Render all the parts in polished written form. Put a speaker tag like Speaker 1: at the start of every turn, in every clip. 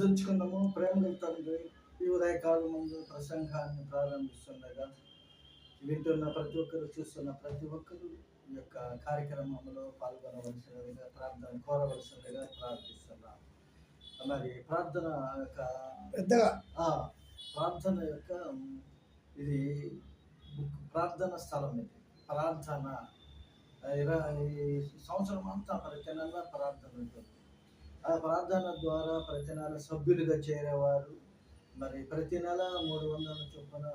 Speaker 1: ప్రార్థించుకుందాము. ప్రేమగల తండ్రి, ఈ ఉదయకాలం ముందు ప్రసంగాన్ని ప్రారంభిస్తుండగా వింటున్న ప్రతి ఒక్కరు, చూస్తున్న ప్రతి ఒక్కరు ఈ యొక్క కార్యక్రమంలో పాల్గొనవలసినదిగా, ప్రార్థన కోరవలసినదిగా ప్రార్థిస్తున్నాం. మరి ప్రార్థన యొక్క పెద్దగా ప్రార్థన యొక్క ఇది ప్రార్థన స్థలం. ఇది ప్రార్థన ఈ సంవత్సరం అంతా ప్రతి నెల ప్రార్థన ఉంటుంది. ఆ ప్రార్థన ద్వారా ప్రతి నెల సభ్యులుగా చేరేవారు మరి ప్రతి నెల 300 చొప్పున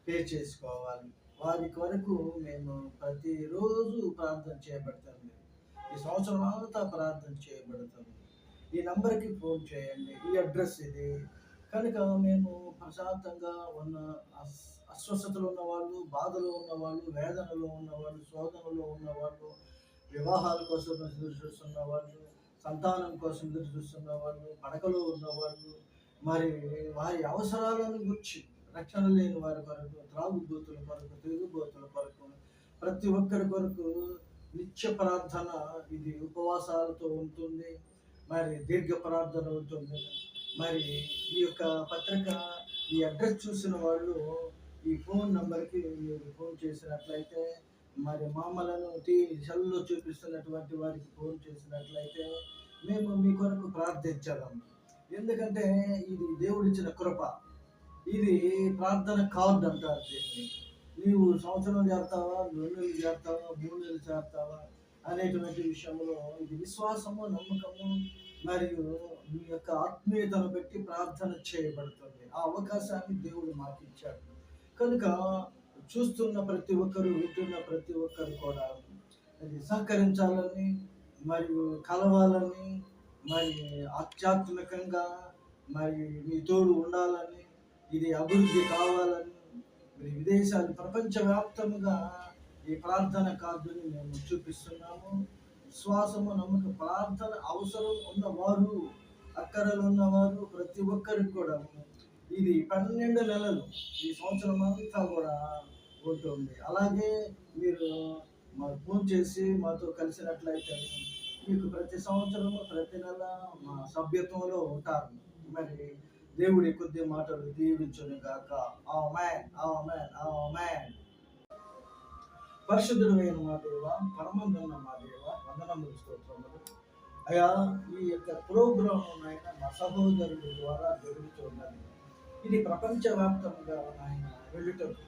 Speaker 1: పే చేసుకోవాలి. వారి కొరకు మేము ప్రతిరోజు ప్రార్థన చేయబడుతుంది. ఈ సంవత్సరం అంతా ప్రార్థన చేయబడుతుంది. ఈ నంబర్కి ఫోన్ చేయండి. ఈ అడ్రస్ ఇది. కనుక మేము ప్రశాంతంగా ఉన్న అస్వస్థతలు ఉన్నవాళ్ళు, బాధలో ఉన్నవాళ్ళు, వేదనలో ఉన్నవాళ్ళు, శోధనలో ఉన్నవాళ్ళు, వివాహాల కోసం ఎదురు చూస్తున్న వాళ్ళు, సంతానం కోసం ఎదురు చూస్తున్న వాళ్ళు, పడకలో ఉన్నవాళ్ళు, మరి వారి అవసరాలను గురించి రక్షణ లేని వారి కొరకు, త్రాగుబోతుల కొరకు, తిరుగుబోతుల కొరకు, ప్రతి ఒక్కరి కొరకు నిత్య ప్రార్థన. ఇది ఉపవాసాలతో ఉంటుంది, మరి దీర్ఘ ప్రార్థన ఉంటుంది. మరి ఈ యొక్క పత్రిక, ఈ అడ్రస్ చూసిన వాళ్ళు ఈ ఫోన్ నంబర్కి మీరు ఫోన్ చేసినట్లయితే, మరి మామలను సెల్లో చూపిస్తున్నటువంటి వారికి ఫోన్ చేసినట్లయితే మేము మీ కొరకు ప్రార్థించగలం. ఎందుకంటే ఇది దేవుడిచ్చిన కృప. ఇది ప్రార్థన కార్డు అంటారు దీన్ని. నీవు సంవత్సరం చేస్తావా, 2 నెలలు చేస్తావా, 3 నెలలు చేస్తావా అనేటువంటి విషయంలో ఇది విశ్వాసము, నమ్మకము మరియు మీ యొక్క ఆత్మీయతను బట్టి ప్రార్థన చేయబడుతుంది. ఆ అవకాశాన్ని దేవుడు మాకు ఇచ్చాడు. కనుక చూస్తున్న ప్రతి ఒక్కరు, వింటున్న ప్రతి ఒక్కరు కూడా అది సహకరించాలని, మరియు కలవాలని, మరి ఆధ్యాత్మికంగా మరి మీ తోడు ఉండాలని, ఇది అభివృద్ధి కావాలని, మరి విదేశాలు ప్రపంచవ్యాప్తంగా ఈ ప్రార్థన కార్డుని మేము చూపిస్తున్నాము. విశ్వాసము, నమ్మక ప్రార్థన అవసరం ఉన్నవారు, అక్కరలు ఉన్నవారు ప్రతి ఒక్కరికి కూడా ఇది 12 నెలలు ఈ సంవత్సరం అంతా కూడా ఉంటుంది. అలాగే మీరు మాకు ఫోన్ చేసి మాతో కలిసినట్లయితే మీకు ప్రతి సంవత్సరము, ప్రతి నెల మా సభ్యత్వంలో ఉంటారు. మరి దేవుడి కొద్ది మాటలు దీవించును గాక. ఆమేన్, ఆమేన్, ఆమేన్. పరిశుద్ధుడైన మా దేవ, పరమందున్న మా దేవ, వందనములు, స్తోత్రములు అయ్యా. ఈ యొక్క ప్రోగ్రామ్ ఆయన మా సహోదరుల ద్వారా జరుగుతున్నది. ఇది ప్రపంచవ్యాప్తంగా ఆయన వెళ్ళుతుంది.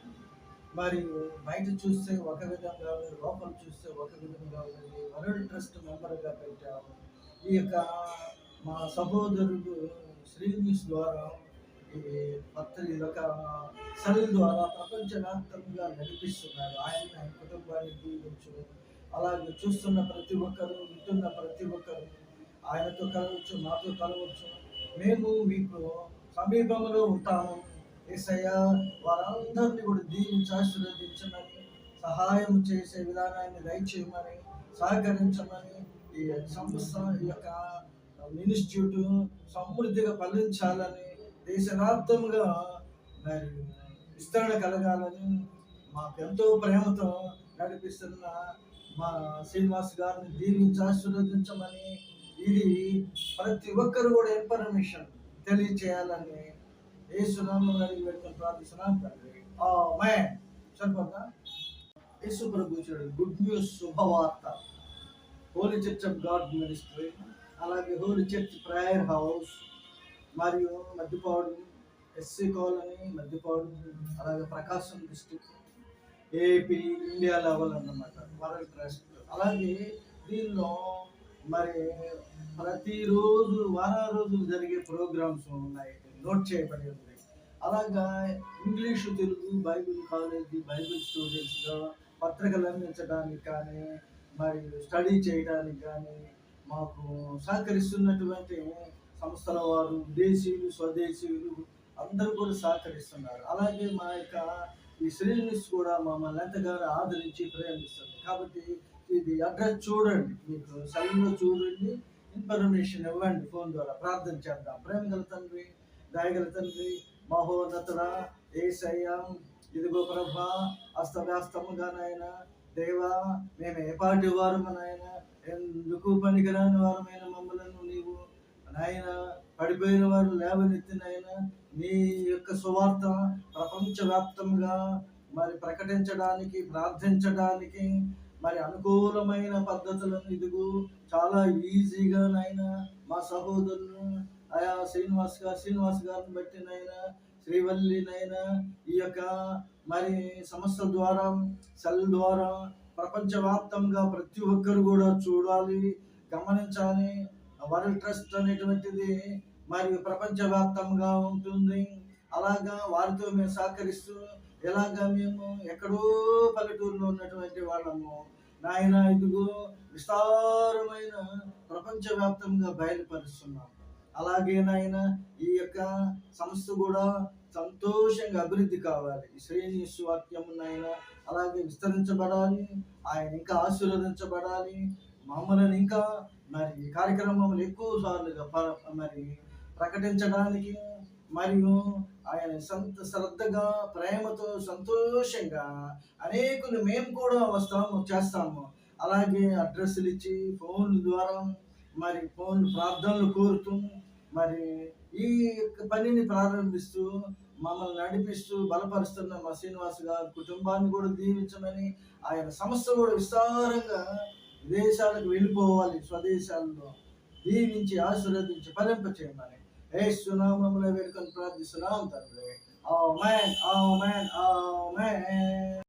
Speaker 1: మరియు బయట చూస్తే ఒక విధంగా ఉంది, లోపల చూస్తే ఒక విధంగా ఉంది. వరల్డ్ ట్రస్ట్ మెంబర్గా పెట్టాము. ఈ యొక్క మా సహోదరుడు శ్రీనిస్ ద్వారా ఈ యొక్క సెల్ ద్వారా ప్రపంచవ్యాప్తంగా నడిపిస్తున్నారు. ఆయన కుటుంబాన్ని దీవించు. అలాగే చూస్తున్న ప్రతి ఒక్కరు, వింటున్న ప్రతి ఒక్కరు ఆయనతో కలవచ్చు, మాతో కలవచ్చు. మేము మీకు సమీపంలో ఉంటాము. యేసయ్యా వారందరినీ కూడా దీవించి ఆశీర్వదించమని, సహాయం చేసే విధానాన్ని దయచేయమని, సహకరించమని, ఈ సంస్థ, ఈ యొక్క ఇన్స్టిట్యూట్ సమృద్ధిగా ఫలించాలని, దేశవ్యాప్తంగా మరి విస్తరణ కలగాలని, మాకు ఎంతో ప్రేమతో నడిపిస్తున్న మా శ్రీనివాస్ గారిని దీవించి ఆశీర్వదించమని, ఇది ప్రతి ఒక్కరు కూడా ఇన్ఫర్మేషన్ తెలియచేయాలని యేసునామములో అడిగి పెట్టుకొని ప్రార్థిస్తున్నాను తండ్రి. ఆమేన్. సరిపోతా? యేసు ప్రభు గుడ్ న్యూస్, శుభవార్త, Holi church of God ministry, అలాగే హోలీ చర్చ్ ప్రేయర్ హౌస్, మరియు మధ్యపాడు ఎస్సీ కాలనీ, మధ్యపాడు, అలాగే ప్రకాశం డిస్ట్రిక్ట్, ఏపీ, ఇండియా లెవెల్ అన్నమాట వరల్డ్ ట్రస్ట్. అలాగే దీనిలో మరి ప్రతిరోజు వారం రోజులు జరిగే ప్రోగ్రామ్స్ ఉన్నాయి, నోట్ చేయబడి ఉంది. అలాగా English, Telugu, Bible college, Bible స్టూడెంట్స్గా పత్రికలు అందించడానికి కానీ, మరి స్టడీ చేయడానికి కానీ మాకు సహకరిస్తున్నటువంటి సంస్థల వారు, దేశీయులు, స్వదేశీయులు అందరూ కూడా సహకరిస్తున్నారు. అలాగే మా యొక్క ఈ శ్రీనిస్ కూడా మమ్మల్ని ఎంతగానో ఆదరించి ప్రేమిస్తుంది. కాబట్టి ఇది అడ్రస్ చూడండి, మీకు సెల్లో చూడండి, ఇన్ఫర్మేషన్ ఇవ్వండి, ఫోన్ ద్వారా ప్రార్థన చేద్దాం. ప్రేమగల తండ్రి, దయగల తండ్రి, మహోన్నతుడా యేసయ్యా, ఇదిగో ప్రభా, అస్తవ్యస్తముగానైనా దేవా, మేము ఏ పాటి వారము నాయన, ఎందుకు పనికిరాని వారమైన మమ్మలను నీవు నాయన పడిపోయిన వారు లేవనెత్తినైనా నీ యొక్క సువార్త ప్రపంచవ్యాప్తంగా మరి ప్రకటించడానికి, ప్రార్థించడానికి మరి అనుకూలమైన పద్ధతులను ఇదిగో చాలా ఈజీగానైనా మా సహోదరులు శ్రీనివాస్ గారిని బట్టినైనా, శ్రీవల్లినైనా ఈ యొక్క మరి సంస్థ ద్వారా, సెల్ ద్వారా ప్రపంచవ్యాప్తంగా ప్రతి ఒక్కరు కూడా చూడాలి, గమనించాలి. వరల్డ్ ట్రస్ట్ అనేటువంటిది మరియు ప్రపంచవ్యాప్తంగా ఉంటుంది. అలాగా వారితో మేము సహకరిస్తూ ఎలాగా మేము ఎక్కడో పల్లెటూరులో ఉన్నటువంటి వాళ్ళము నాయన ఇదిగో విస్తారమైన ప్రపంచవ్యాప్తంగా బయలుపరుస్తున్నాం. అలాగే నాయన ఈ యొక్క సంస్థ కూడా సంతోషంగా అభివృద్ధి కావాలి. ఈ శ్రేణిస్సు వాక్యం నాయన అలాగే విస్తరించబడాలి. ఆయన ఇంకా ఆశీర్వదించబడాలి. మమ్మల్ని ఇంకా మరి ఈ కార్యక్రమములు ఎక్కువ సార్లుగా మరి ప్రకటించడానికి మరియు ఆయన శ్రద్ధగా, ప్రేమతో, సంతోషంగా అనేకులు మేము కూడా చేస్తాము. అలాగే అడ్రస్లు ఇచ్చి ఫోన్ల ద్వారా మరి ప్రార్థనలు కోరుతూ మరి ఈ పనిని ప్రారంభిస్తూ మమ్మల్ని నడిపిస్తూ బలపరుస్తున్న మా శ్రీనివాస్ గారి కుటుంబాన్ని కూడా దీవించమని, ఆయన సంస్థ కూడా విస్తారంగా విదేశాలకు వెళ్ళిపోవాలి, స్వదేశాల్లో దీవించి ఆశీర్వదించి ఫలింప చేయమని యేసు నామములో వేడుకొని ప్రార్థిస్తున్నాం తండ్రి. ఆమేన్, ఆమేన్, ఆమేన్.